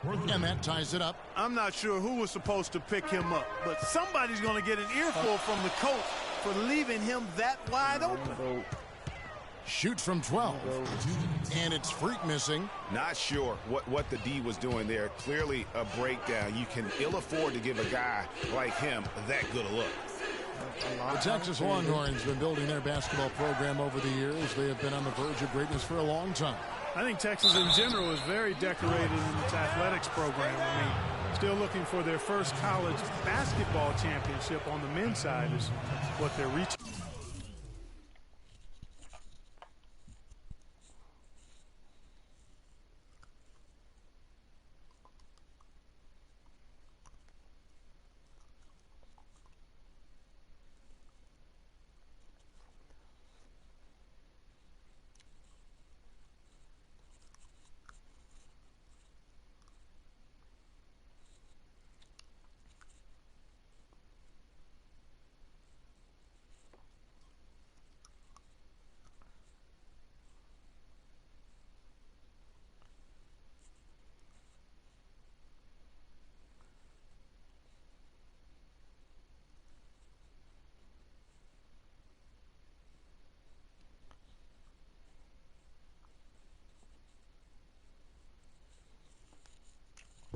And that ties it up. I'm not sure who was supposed to pick him up, but somebody's going to get an earful from the coach for leaving him that wide open. Shoots from 12. And it's Freak missing. Not sure what the D was doing there. Clearly a breakdown. You can ill afford to give a guy like him that good a look. The Texas Longhorns have been building their basketball program over the years. They have been on the verge of greatness for a long time. I think Texas in general is very decorated in its athletics program. I mean, still looking for their first college basketball championship on the men's side is what they're reaching.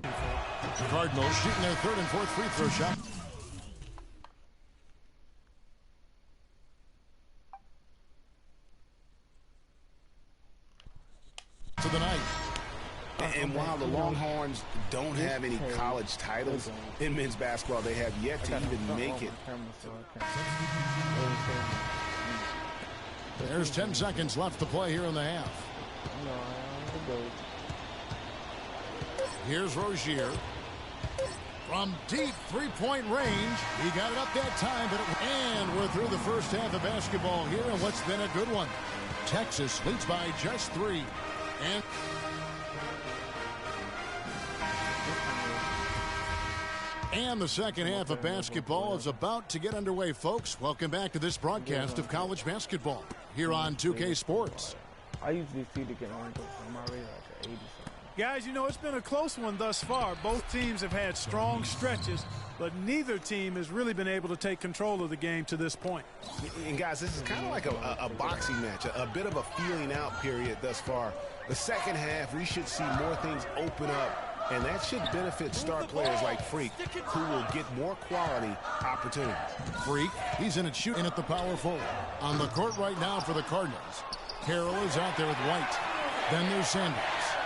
The Cardinals shooting their third and fourth free throw shot. To the night. And while the Longhorns don't have any college titles in men's basketball, they have yet to even make it. There's 10 seconds left to play here in the half. Here's Rozier. From deep three-point range. He got it up that time, and we're through the first half of basketball here in what's been a good one. Texas leads by just 3. And the second half of basketball is about to get underway, folks. Welcome back to this broadcast of college basketball here on 2K Sports. I usually see the game on my radar at 80. Guys, you know, it's been a close one thus far. Both teams have had strong stretches, but neither team has really been able to take control of the game to this point. And guys, this is kind of like a boxing match, a bit of a feeling out period thus far. The second half, we should see more things open up, and that should benefit star players like Freak, who will get more quality opportunities. Freak, he's in it shooting at the power forward. On the court right now for the Cardinals. Carroll is out there with White. Then there's Sanders.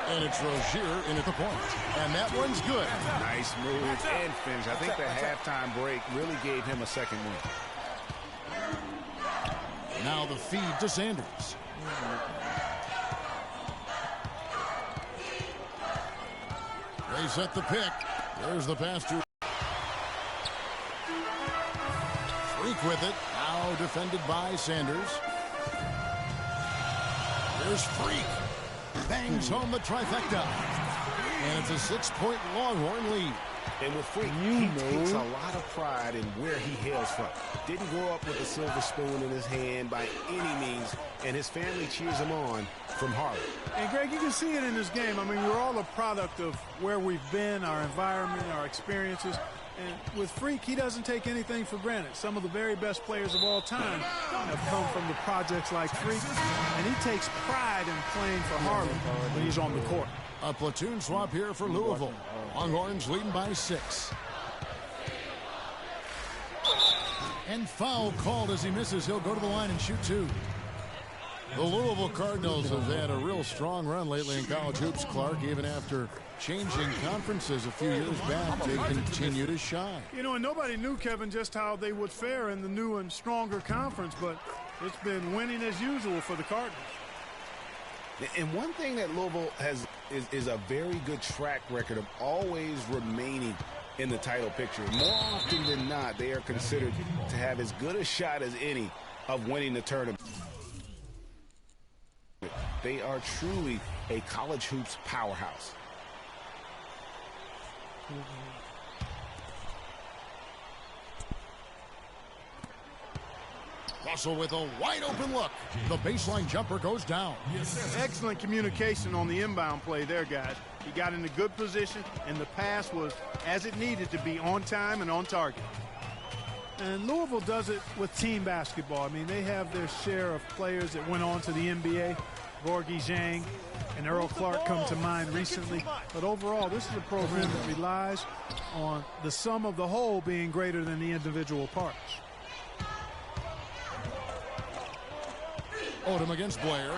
And it's Rozier in at the point. And that one's good. Nice move and finish. I think the halftime break really gave him a second win. Now the feed to Sanders. They set the pick. There's the pass to Freak with it. Now defended by Sanders. There's Freak. Bangs home the trifecta. And it's a 6-point Longhorn lead. And with Freak, he takes a lot of pride in where he hails from. Didn't grow up with a silver spoon in his hand by any means, and his family cheers him on from Harvard. And Greg, you can see it in this game. I mean, we're all a product of where we've been, our environment, our experiences. And with Freak, he doesn't take anything for granted. Some of the very best players of all time have come from the projects like Freak, and he takes pride in playing for Harvard when he's on the court. A platoon swap here for Louisville. Longhorns leading by 6. And foul called as he misses. He'll go to the line and shoot 2. The Louisville Cardinals have had a real strong run lately in college hoops, Clark. Even after changing conferences a few years back, they continue to shine. You know, and nobody knew, Kevin, just how they would fare in the new and stronger conference, but it's been winning as usual for the Cardinals. And one thing that Louisville has is a very good track record of always remaining in the title picture. More often than not, they are considered to have as good a shot as any of winning the tournament. They are truly a college hoops powerhouse. Russell with a wide open look. The baseline jumper goes down. Excellent communication on the inbound play there, guys. He got in a good position, and the pass was as it needed to be, on time and on target. And Louisville does it with team basketball. I mean, they have their share of players that went on to the NBA. Gorgie Zhang and Earl Clark come to mind recently. But overall, this is a program that relies on the sum of the whole being greater than the individual parts. Odom against Blair.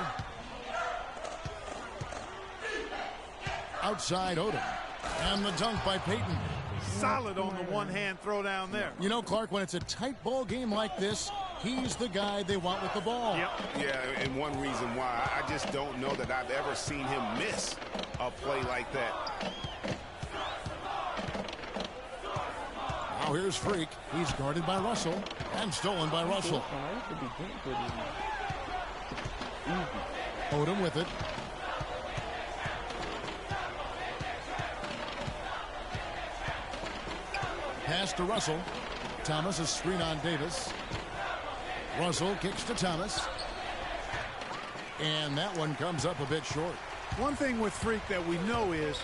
Outside Odom. And the dunk by Payton. Solid on the one-hand throw down there. You know, Clark, when it's a tight ball game like this, he's the guy they want with the ball. Yep. Yeah, and one reason why, I just don't know that I've ever seen him miss a play like that. Now here's Freak. He's guarded by Russell and stolen by Russell. Odom with it. Pass to Russell. Thomas is screen on Davis. Russell kicks to Thomas. And that one comes up a bit short. One thing with Freak that we know is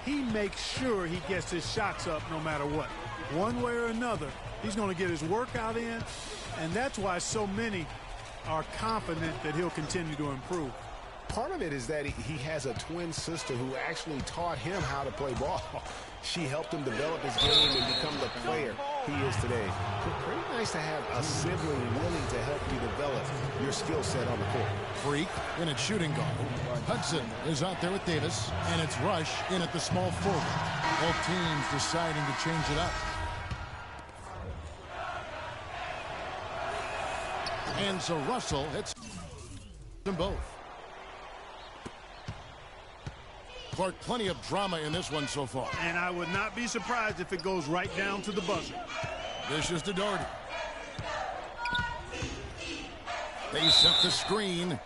he makes sure he gets his shots up no matter what. One way or another, he's going to get his workout in, and that's why so many are confident that he'll continue to improve. Part of it is that he has a twin sister who actually taught him how to play ball. She helped him develop his game and become the player he is today. Pretty nice to have a sibling willing to help you develop your skill set on the court. Freak in at shooting guard. Hudson is out there with Davis, and it's Rush in at the small forward. Both teams deciding to change it up. And so Russell hits them both. Clark, plenty of drama in this one so far. And I would not be surprised if it goes right down to the buzzer. This is to Doherty. They set the screen,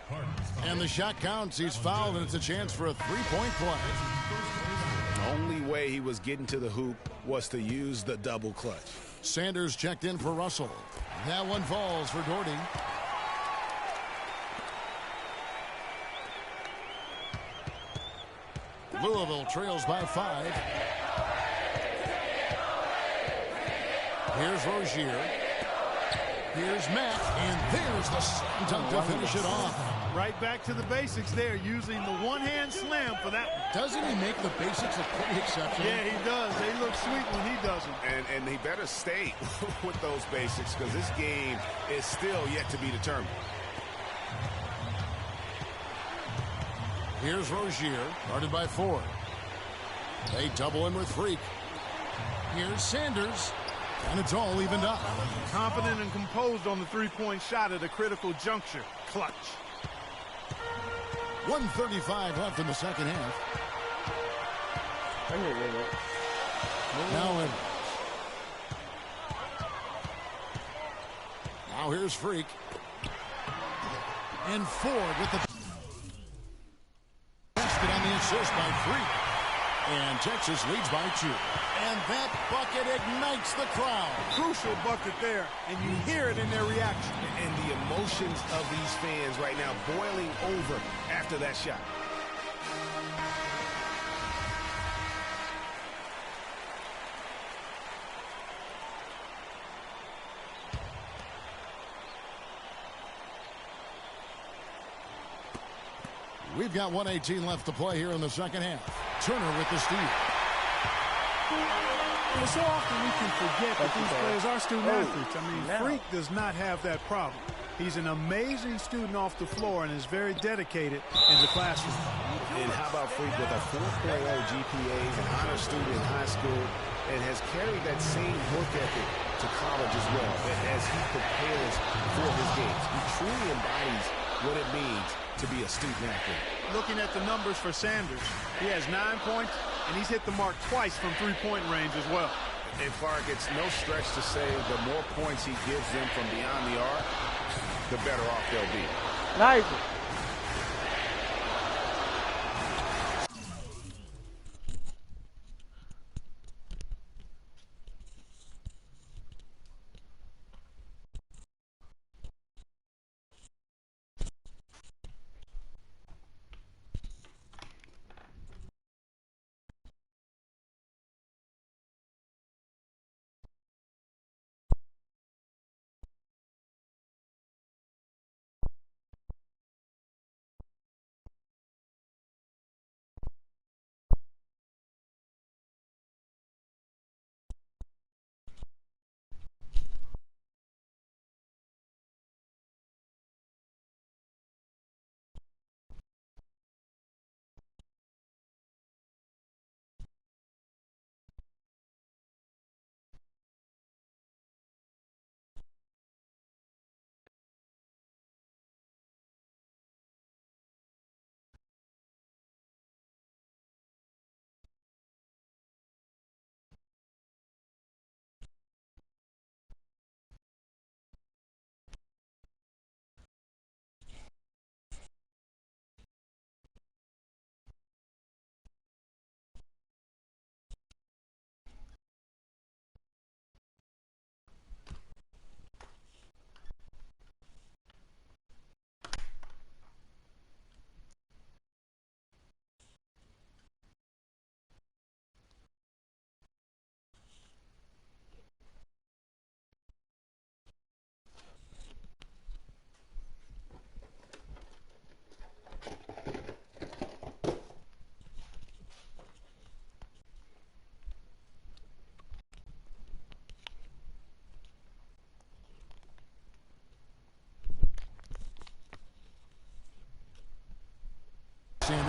and the shot counts. He's fouled, and it's a chance for a three-point play. The only way he was getting to the hoop was to use the double clutch. Sanders checked in for Russell. That one falls for Doherty. Louisville trails by 5. Here's Rozier. Here's Matt, and there's the slam dunk to finish it off. Right back to the basics there, using the one-hand slam for that one. Doesn't he make the basics look pretty exceptional? Yeah, he does. They look sweet when he does them. And he better stay with those basics because this game is still yet to be determined. Here's Rozier, guarded by Ford. They double him with Freak. Here's Sanders, and it's all evened up. Confident and composed on the three-point shot at a critical juncture. Clutch. 1:35 left in the second half. Now here's Freak. And Ford with the basket on the assist by Freak. And Texas leads by 2. And that bucket ignites the crowd. Crucial bucket there, and you hear it in their reaction. And the emotions of these fans right now boiling over after that shot. We've got 1:18 left to play here in the second half. Turner with the steal. So often we can forget that these players are student athletes. I mean, Freak does not have that problem. He's an amazing student off the floor and is very dedicated in the classroom. And how about Freak with a 4.0 GPA, an honor student in high school, and has carried that same work ethic to college as well as he prepares for his games. He truly embodies what it means to be a student athlete. Looking at the numbers for Sanders, he has 9 points, and he's hit the mark twice from three-point range as well. And Clark, it's no stretch to say the more points he gives them from beyond the arc, the better off they'll be. Nice.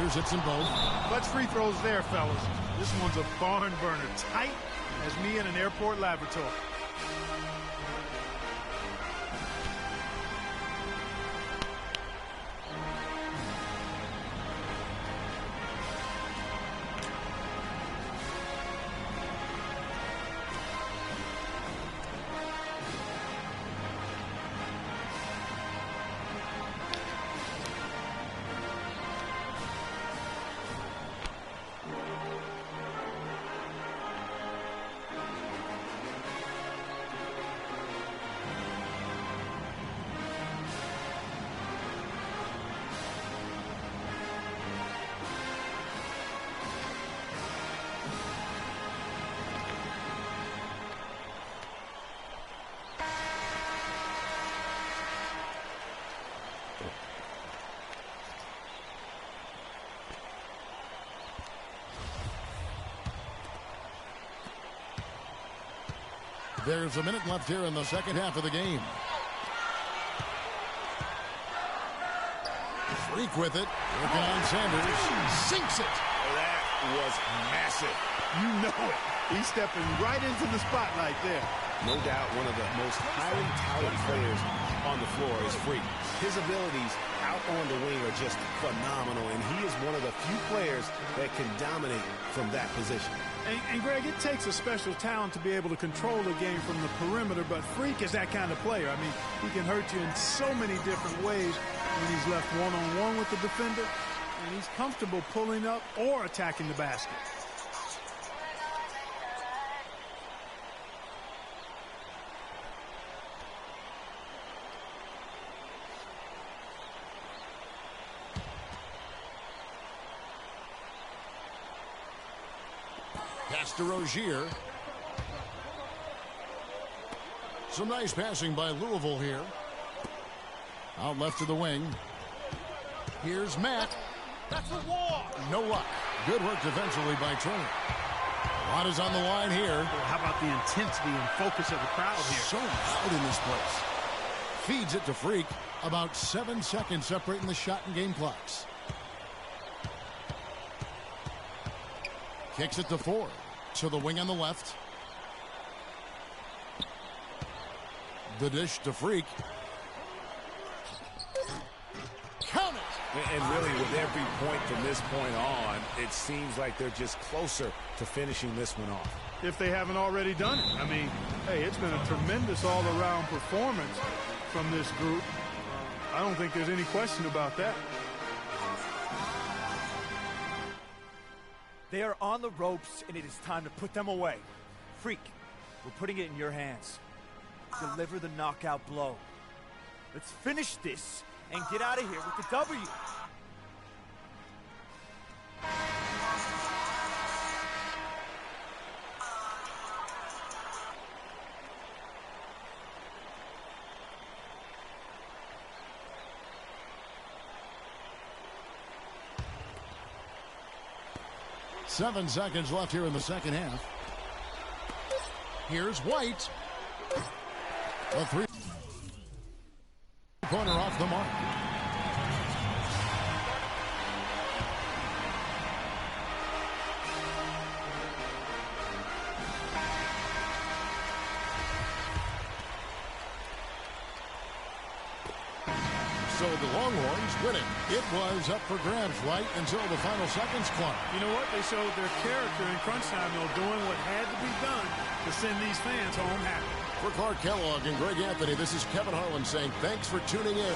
Sanders hits them both. Clutch free throws there, fellas. This one's a barn burner. Tight as me in an airport laboratory. There's a minute left here in the second half of the game. Freak with it. Working on Sanders. Sinks it. Oh, that was massive. You know it. He's stepping right into the spotlight there. No doubt one of the most highly touted players on the floor is Freak. His abilities out on the wing are just phenomenal, and he is one of the few players that can dominate from that position. And Greg, it takes a special talent to be able to control the game from the perimeter, but Freak is that kind of player. I mean, he can hurt you in so many different ways when he's left one-on-one with the defender, and he's comfortable pulling up or attacking the basket. Pass to Rozier. Some nice passing by Louisville here. Out left to the wing. Here's Matt. That's a wall. No luck. Good work defensively by Turner. A lot is on the line here. Well, how about the intensity and focus of the crowd here? So loud in this place. Feeds it to Freak. About 7 seconds separating the shot and game clocks. Kicks it to Ford. To the wing on the left. The dish to Freak. Count it! And really, with every point from this point on, it seems like they're just closer to finishing this one off. If they haven't already done it. I mean, hey, it's been a tremendous all-around performance from this group. I don't think there's any question about that. They are on the ropes, and it is time to put them away. Freak, we're putting it in your hands. Deliver the knockout blow. Let's finish this and get out of here with the W. Seven seconds left here in the second half. Here's White. A three-pointer off the mark. So the Longhorns win it. It was up for grabs right until the final seconds, Clark. You know what? They showed their character in crunch time, though, doing what had to be done to send these fans home happy. For Clark Kellogg and Greg Anthony, this is Kevin Harlan saying thanks for tuning in.